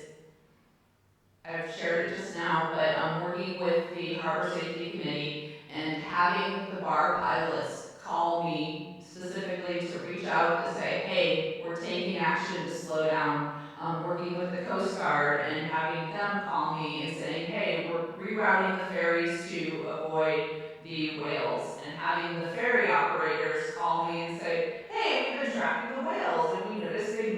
I've shared it just now, but I'm working with the Harbor Safety Committee and having the bar pilots call me specifically to reach out to say, hey, we're taking action to slow down. Working with the Coast Guard and having them call me and saying, hey, we're rerouting the ferries to avoid the whales, and having the ferry operators call me and say, hey, we've been tracking the whales and we noticed they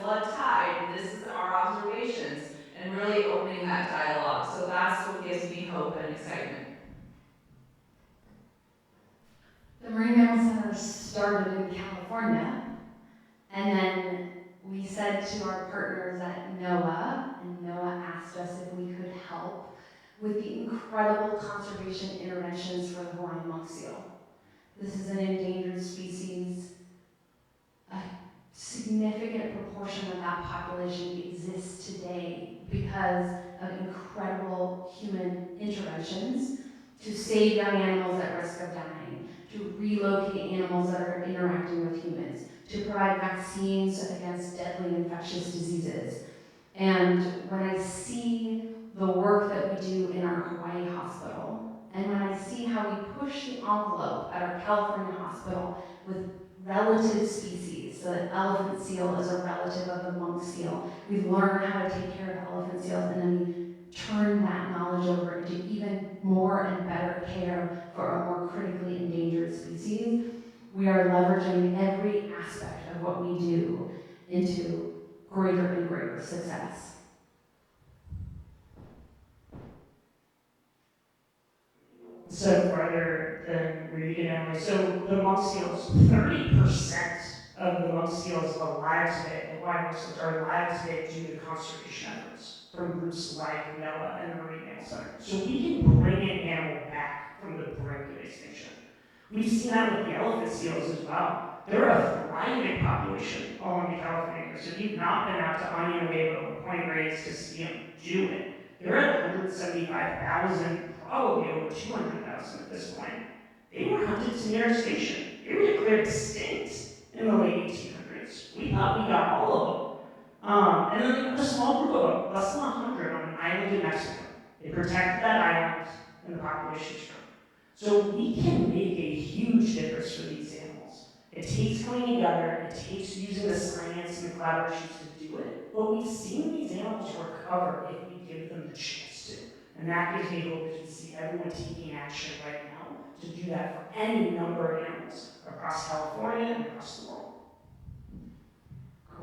flood tide, this is our observations, and really opening that dialogue. So that's what gives me hope and excitement. The Marine Mammal Center started in California, and then we said to our partners at NOAA, and NOAA asked us if we could help with the incredible conservation interventions for the Hawaiian monk seal. This is an endangered species. A significant proportion of that population exists today because of incredible human interventions to save young animals at risk of dying, to relocate animals that are interacting with humans, to provide vaccines against deadly infectious diseases. And when I see the work that we do in our Hawaii hospital, and when I see how we push the envelope at our California hospital with relative species, so that elephant seal is a relative of the monk seal, we learn how to take care of elephant seals, and then we turn that knowledge over into even more and better care for our more critically endangered species. We are leveraging every aspect of what we do into greater and greater success. Step farther than where you did, Emily. So the monk seals, 30% of the monk seals alive today, the Hawaiian monk seals, are alive today due to conservation efforts from groups like NOAA and the Marine Mammal Center. So we can bring an animal back from the brink of extinction. We've seen that with the elephant seals as well. They're a thriving population along the California coast. If you've not been out to Onion Huevo or Point Reyes to see them, do it. They're at 175,000, probably over 200,000 at this point. They were hunted to near extinction. They were declared extinct in the late 1800s. We thought we got all of them. And then they got a small group of them, less than 100, on an island in Mexico. They protected that island, and the population shrunk. So we can make a huge difference for these animals. It takes coming together, it takes using the science and the collaborations to do it, but we've seen these animals recover if we give them the chance to. And that gives me hope as we see everyone taking action right now to do that for any number of animals across California and across the world.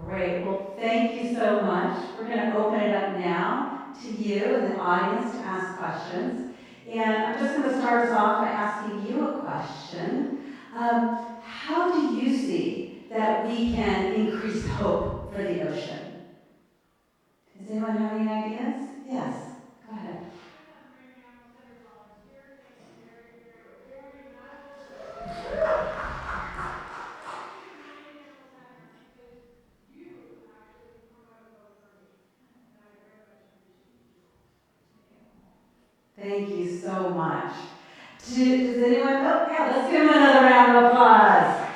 Great. Well, thank you so much. We're going to open it up now to you and the audience to ask questions. And I'm just going to start us off by asking you a question. How do you see that we can increase hope for the ocean? Does anyone have any ideas? Yes, go ahead. Thank you so much. Does anyone, oh yeah, let's give them another round of applause.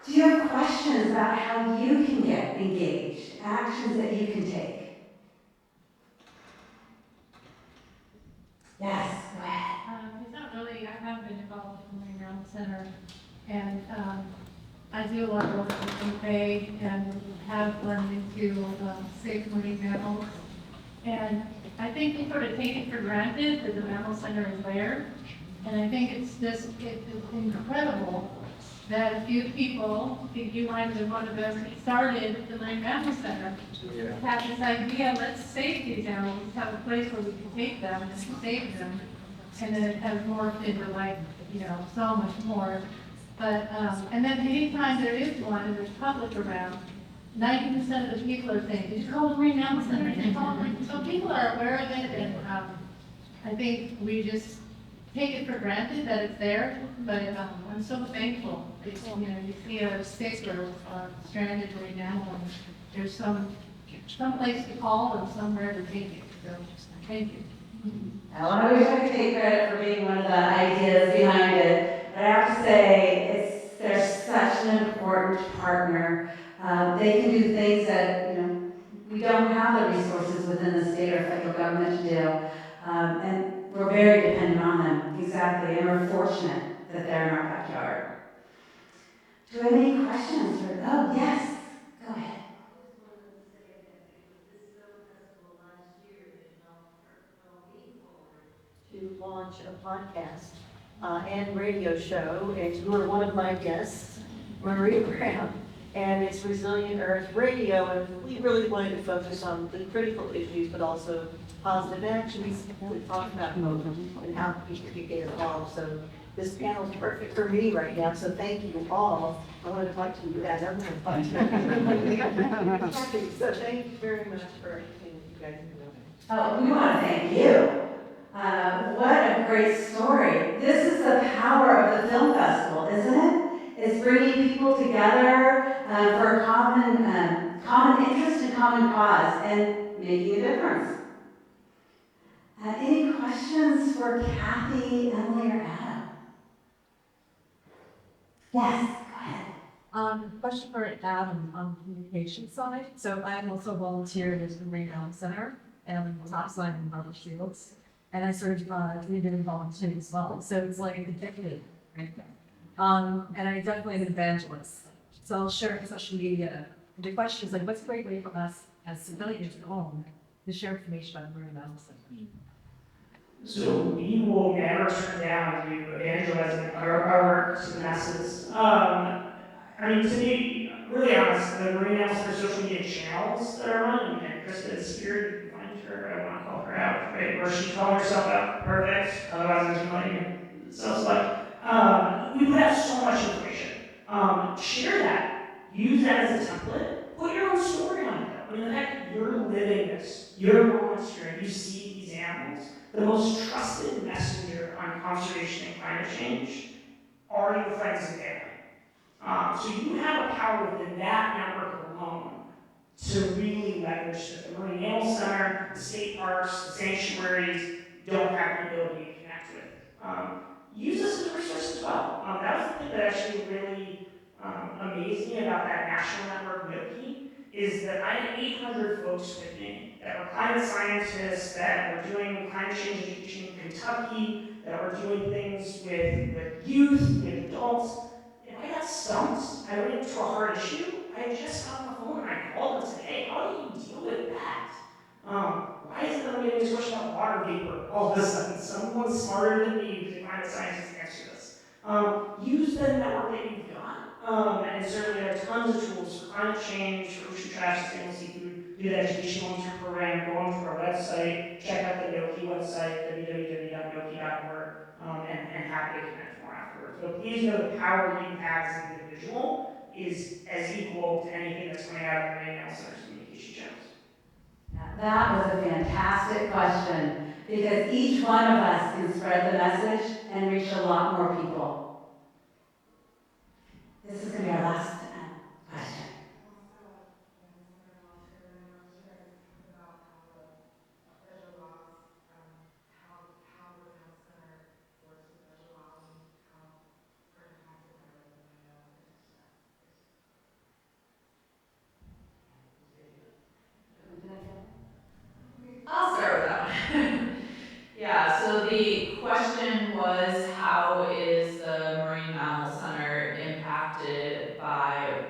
Do you have questions about how you can get engaged, actions that you can take? Yes, go ahead. It's not really, I haven't been involved in the Marine Mammal Center, and I do a lot of work with the Bay and have run into safe marine mammals. And I think we sort of take it for granted that the Mammal Center is there. And I think it's incredible that a few people, I think you might have been one of them, started the Marine Mammal Center. Have this idea, let's save these animals, have a place where we can take them and save them. And then it has morphed into like, so much more. But, and then anytime there is one and there's public around, 90% of the people are saying, did you call the Marine Mammal Center? So people are aware of it, and I think we just take it for granted that it's there, but I'm so thankful. You see a stick or a stranded marine mammal, and there's some place to call and somewhere to take it. So thank you. Well, I wish I could take credit for being one of the ideas behind it, but I have to say they're such an important partner. They can do things that we don't have the resources within the state or federal government to do, and we're very dependent on them. Exactly, and we're fortunate that they're in our backyard. Do we have any questions? Oh, yes. Go ahead. To launch a podcast and radio show, and you were one of my guests. Marine Mammal, and it's Resilient Earth Radio, and we really wanted to focus on the critical issues, but also positive actions. We talked about hope and how people can get involved. So this panel is perfect for me right now, so thank you all. I would have liked to do that. I would have liked to. So thank you very much for everything you guys are doing. Oh, we want to thank you. What a great story. This is the power of the film festival, isn't it? It's bringing people together for a common interest and common cause and making a difference. Any questions for Kathi, Emily, or Adam? Yes, go ahead. Question for Adam on the communication side. So I am also volunteered at the Marine Mammal Center and the top sign in Harvard Shields. And I sort of did volunteering as well. So it's like addicted, right? And I definitely am an evangelist. So I'll share on social media. The question is like, what's a great way for us as civilians at home to share information about the Marine Mammal Center? So we will never turn down you evangelizing our work to the masses. I mean, to be really honest, the Marine Mammal Center social media channels that are running, and Krista is here, you can find her, I want to call her out, right, where she's calling herself out, perfect, otherwise I'm just going to let you self-select. We put out so much information. Share that. Use that as a template. Put your own story on it, though. I mean, the fact that you're living this, you're volunteering, you see these animals, the most trusted messenger on conservation and climate change are your friends and family. So you have a power within that network alone to really leverage that the Marine Mammal Center, the state parks, the sanctuaries don't have the ability to connect with. Use this as a resource as well. That was the thing that actually really amazed me about that national network, NOKI, is that I had 800 folks with me that were climate scientists, that were doing climate change education in Kentucky, that were doing things with youth, with adults. If I got stumped, I ran into a hard issue, I just got on the phone and I called them and said, hey, how do you deal with that? Why is it that I'm getting this question about water vapor all of a sudden? Someone smarter than me who's a climate scientist answer this. Use the network that you've got. And certainly there are tons of tools for climate change, for ocean trash, sustainable seafood. Do that education volunteer program, go onto our website, check out the NOKI website, www.noki.org, and happy to connect more afterwards. But please know the power you have as an individual is as equal to anything that's coming out of the Marine Mammal Center's communication channels. That was a fantastic question because each one of us can spread the message and reach a lot more people. This is going to be our last question. I'll start with that one. Yeah, so the question was, how is the Marine Mammal Center impacted by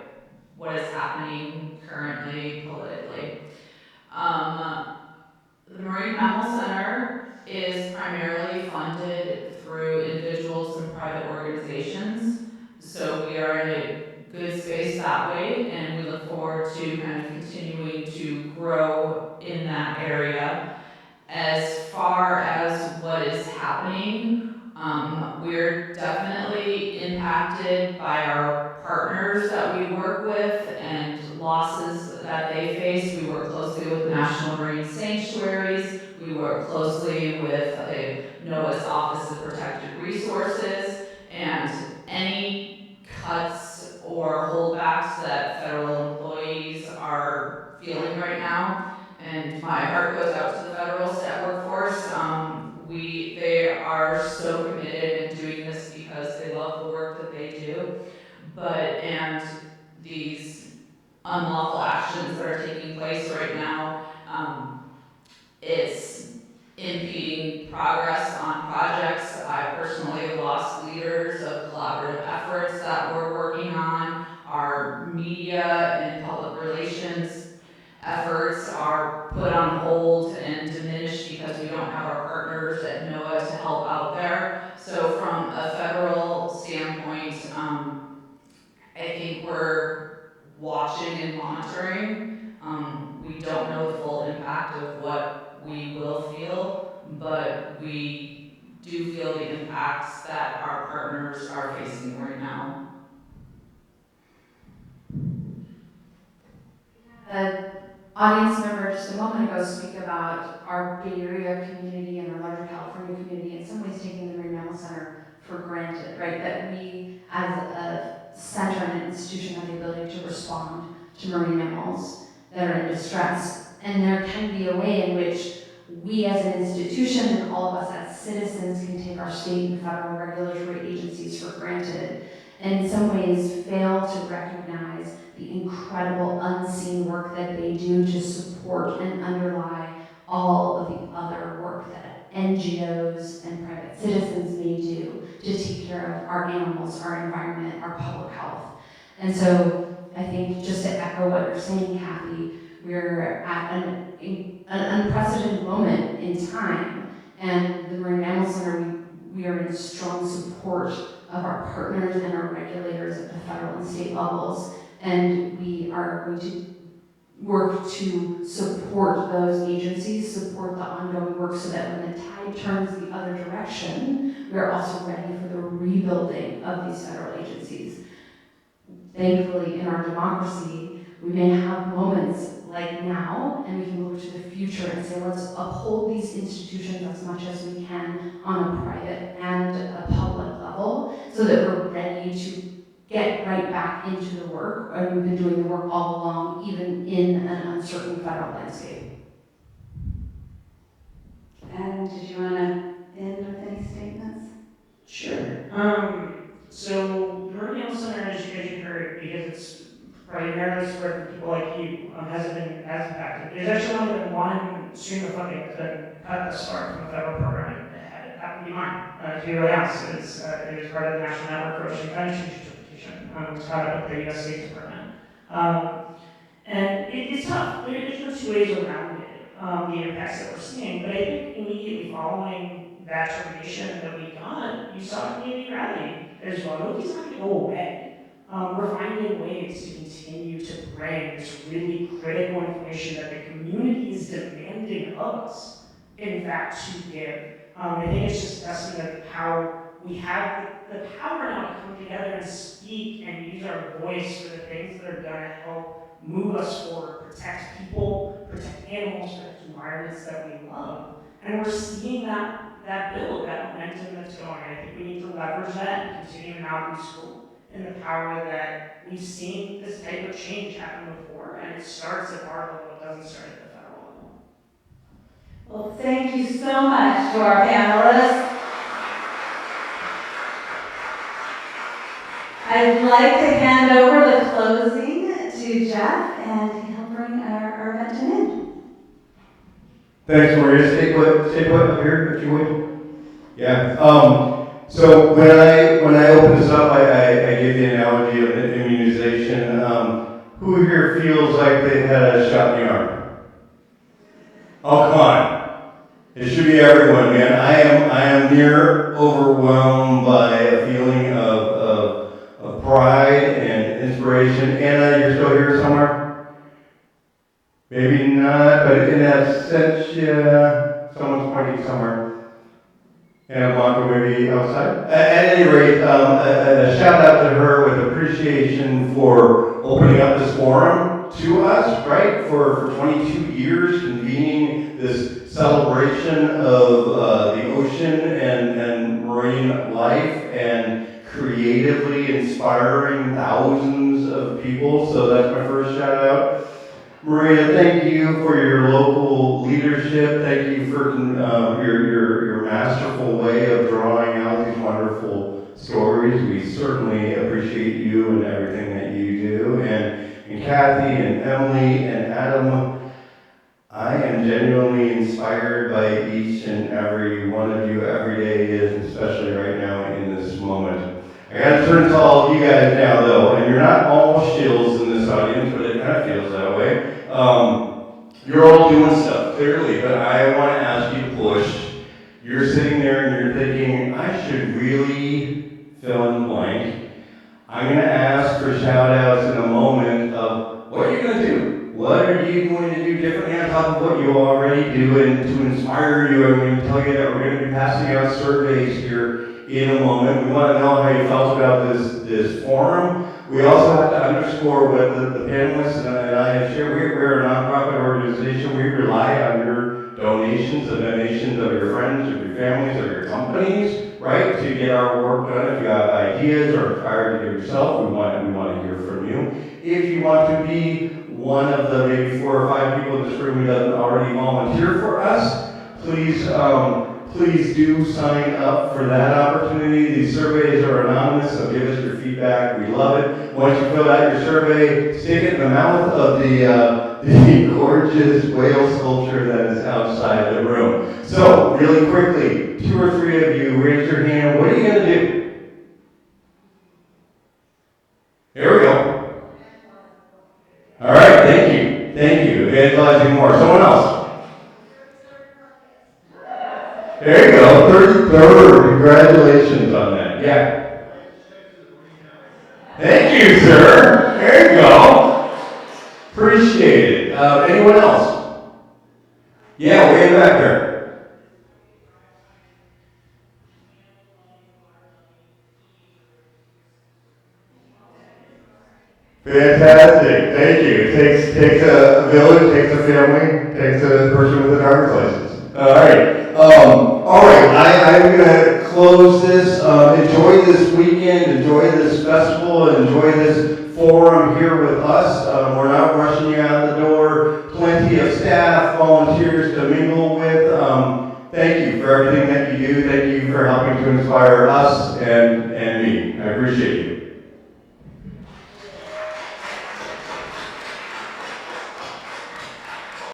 what is happening currently politically? The Marine Mammal Center is primarily funded through individuals and private organizations. So we are in a good space that way, and we look forward to kind of continuing to grow in that area. As far as what is happening, we're definitely impacted by our partners that we work with and losses that they face. We work closely with National Marine Sanctuaries. We work closely with NOAA's Office of Protected Resources, and any cuts or holdbacks that federal employees are feeling right now, and my heart goes out to the federal workforce. They are so committed in doing this because they love the work that they do, and these unlawful actions that are taking place right now, it's impeding progress on projects. I personally have lost leaders of collaborative efforts that we're working on. Our media and public relations efforts are put on hold and diminished because we don't have our partners at NOAA to help out there. So from a federal standpoint, I think feel, but we do feel the impacts that our partners are facing right now. The audience member just a moment ago speak about our Bay Area community and our larger California community, in some ways taking the Marine Mammal Center for granted, right? That we, as a center and an institution, have the ability to respond to marine mammals that are in distress. And there can be a way in which we as an institution and all of us as citizens can take our state and federal regulatory agencies for granted, and in some ways fail to recognize the incredible unseen work that they do to support and underlie all of the other work that NGOs and private citizens may do to take care of our animals, our environment, our public health. And so I think just to echo what you're saying, Kathi, we're at an unprecedented moment in time, and the Marine Mammal Center, we are in strong support of our partners and our regulators at the federal and state levels, and we are going to work to support those agencies, support the ongoing work, so that when the tide turns the other direction, we're also ready for the rebuilding of these federal agencies. Thankfully, in our democracy, we may have moments like now, and we can look to the future and say, let's uphold these institutions as much as we can on a private and a public level, so that we're ready to get right back into the work, and we've been doing the work all along, even in an uncertain federal landscape. Adam, did you want to end with any statements? Sure. So the Marine Mammal Center, as you heard, because it's primarily spread from people like you, hasn't been as impacted. There's actually only been one stream of funding that's been cut thus far from the federal program, and it happened to be mine. To be really honest, it was part of the National Network for Ocean Climate Change Interpretation. It was caught up with the U.S. State Department. And it's tough. There's no two ways around it, the impacts that we're seeing. But I think immediately following that termination that we got, you saw a community rally as well. Nobody's not going to go away. We're finding ways to continue to bring this really critical information that the community is demanding of us, in fact, to give. I think it's just a testament of how we have the power now to come together and speak and use our voice for the things that are going to help move us forward, protect people, protect animals, protect environments that we love. And we're seeing that build, that momentum that's going. I think we need to leverage that and continue now to school in the power that we've seen this type of change happen before, and it starts at our level, it doesn't start at the federal level. Well, thank you so much to our panelists. I'd like to hand over the closing to Jeff, and he'll bring our event to an end. Thanks, Maria. Stay put up here if you would. Yeah. So when I open this up, I give the analogy of an immunization. Who here feels like they had a shot in the arm? Oh, come on. It should be everyone, man. I am near overwhelmed by a feeling of pride and inspiration. Anna, you're still here somewhere? Maybe not, but in absentia, someone's pointing somewhere. And Blanca maybe outside. At any rate, a shout out to her with appreciation for opening up this forum to us, right? For 22 years, convening this celebration of the ocean and marine life, and creatively inspiring thousands of people. So that's my first shout out. Maria, thank you for your local leadership. Thank you for your masterful way of drawing out these wonderful stories. We certainly appreciate you and everything that you do. And Kathi and Emily and Adam, I am genuinely inspired by each and every one of you every day, and especially right now in this moment. I gotta turn to all of you guys now, though, and you're not all shills in this audience, but it kind of feels that way. You're all doing stuff, clearly, but I want to ask you to push. You're sitting there and you're thinking, I should really fill in the blank. I'm going to ask for shout-outs in a moment of what you're going to do. What are you going to do differently on top of what you already do, and to inspire inspire you. I'm going to tell you that we're going to be passing out surveys here in a moment. We want to know how you felt about this forum. We also have to underscore what the panelists and I have shared. We're a nonprofit organization. We rely on your donations, the donations of your friends, of your families, of your companies, right, to get our work done. If you have ideas or inspired to do yourself, we want to hear from you. If you want to be one of the maybe 4 or 5 people in this room who doesn't already volunteer for us, please do sign up for that opportunity. These surveys are anonymous, so give us your feedback. We love it. Once you fill out your survey, stick it in the mouth of the gorgeous whale sculpture that is outside the room. So, really quickly, 2 or 3 of you, raise your hand. What are you going to do? Here we go. All right, thank you. Thank you. Evangelizing more. Someone else. There you go. 33rd. Congratulations on that. Yeah. Thank you, sir. There you go. Appreciate it. Anyone else? Yeah, way in the back there. Fantastic. Thank you. It takes a village, takes a family, takes a person with a driver's license. All right. I'm going to close this. Enjoy this weekend. Enjoy this festival. Enjoy this forum here with us. We're not rushing you out the door. Plenty of staff, volunteers to mingle with. Thank you for everything that you do. Thank you for helping to inspire us and me. I appreciate you.